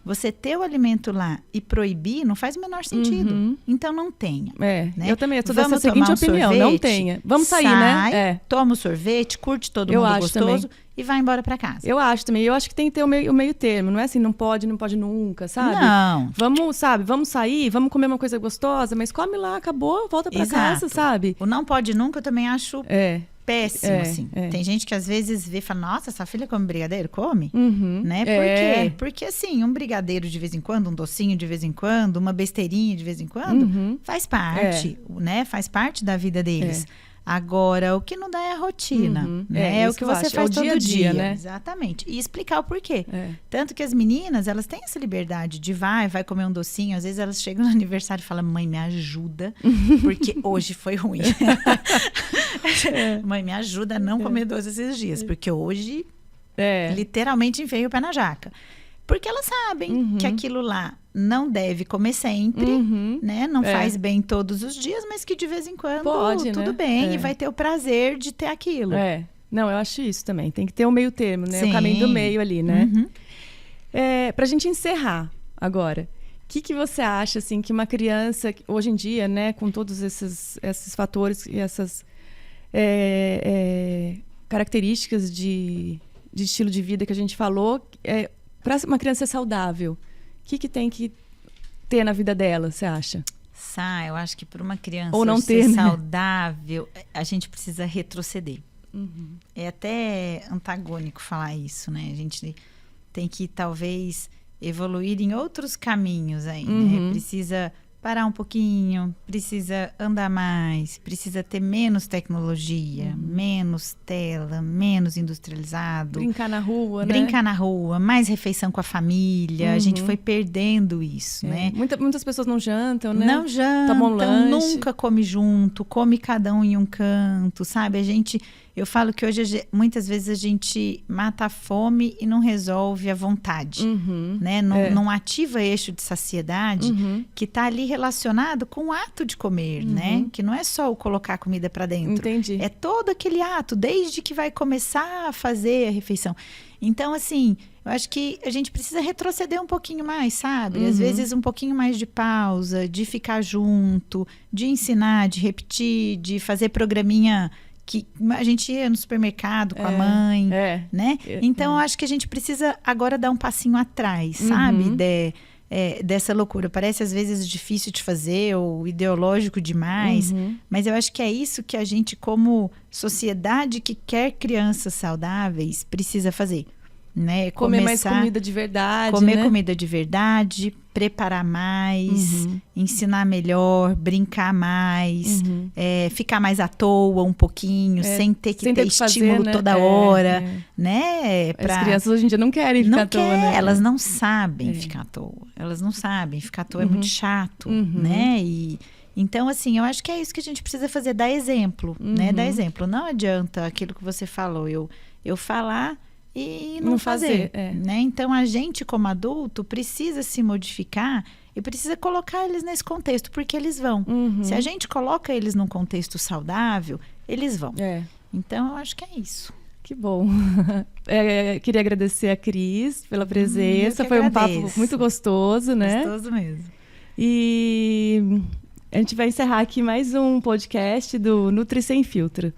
você ter o alimento lá e proibir não faz o menor sentido. Então, não tenha. Né? Eu também sou dessa seguinte opinião, não tenha. Vamos sair, né? Toma o sorvete, curte todo mundo gostoso e vai embora para casa. Eu acho também. Eu acho que tem que ter o meio termo. Não é assim, não pode nunca, sabe? Não. Vamos sair, vamos comer uma coisa gostosa, mas come lá, acabou, volta para casa, sabe? O não pode nunca eu também acho péssimo, assim. Tem gente que às vezes vê e fala, nossa, sua filha come brigadeiro? Come? Né? Por quê? Porque, assim, um brigadeiro de vez em quando, um docinho de vez em quando, uma besteirinha de vez em quando, faz parte, né? Faz parte da vida deles. Agora, o que não dá é a rotina, né? É o que você faz todo dia, né? Exatamente. E explicar o porquê. Tanto que as meninas, elas têm essa liberdade de vai comer um docinho. Às vezes elas chegam no aniversário e falam, mãe, me ajuda, porque hoje foi ruim. Mãe, me ajuda a não comer doce esses dias, porque hoje, literalmente, enfiei o pé na jaca. Porque elas sabem que aquilo lá não deve comer sempre, né? Não faz bem todos os dias, mas que de vez em quando tudo bem e vai ter o prazer de ter aquilo. Não, eu acho isso também. Tem que ter um meio termo, né? O caminho do meio ali, né? Pra gente encerrar agora, o que você acha, assim, que uma criança, hoje em dia, né? Com todos esses fatores e essas características de estilo de vida que a gente falou, para uma criança saudável, o que tem que ter na vida dela, você acha? Eu acho que para uma criança ou não ser ter, saudável, a gente precisa retroceder. É até antagônico falar isso, né? A gente tem que, talvez, evoluir em outros caminhos aí, né? Precisa parar um pouquinho, precisa andar mais, precisa ter menos tecnologia, menos tela, menos industrializado. Brincar na rua, né? Brincar na rua, mais refeição com a família. A gente foi perdendo isso, né? Muitas pessoas não jantam, né? Não jantam, tomam lanche. Nunca come junto, come cada um em um canto, sabe? Eu falo que hoje, muitas vezes, a gente mata a fome e não resolve a vontade, né? Não ativa eixo de saciedade que está ali relacionado com o ato de comer, né? Que não é só o colocar a comida para dentro. Entendi. É todo aquele ato, desde que vai começar a fazer a refeição. Então, assim, eu acho que a gente precisa retroceder um pouquinho mais, sabe? Às vezes um pouquinho mais de pausa, de ficar junto, de ensinar, de repetir, de fazer programinha que a gente ia no supermercado com a mãe, né? Então, eu acho que a gente precisa agora dar um passinho atrás, sabe? Dessa loucura. Parece, às vezes, difícil de fazer ou ideológico demais, mas eu acho que é isso que a gente, como sociedade que quer crianças saudáveis, precisa fazer. Né? Comer mais comida de verdade, comer comida de verdade, preparar mais, ensinar melhor, brincar mais, ficar mais à toa um pouquinho, sem ter que ter estímulo fazer, né? Toda hora, né? As crianças hoje em dia não querem ficar à toa, né? Elas não sabem ficar à toa. Elas não sabem, ficar à toa é muito chato, né? Então, assim, eu acho que é isso que a gente precisa fazer, dar exemplo, né? Dar exemplo. Não adianta aquilo que você falou, eu falar e não fazer, né? Então, a gente, como adulto, precisa se modificar e precisa colocar eles nesse contexto, porque eles vão. Se a gente coloca eles num contexto saudável, eles vão. Então, eu acho que é isso. Que bom. Queria agradecer a Cris pela presença. Foi um papo muito gostoso, né? Gostoso mesmo. E a gente vai encerrar aqui mais um podcast do Nutri Sem Filtro.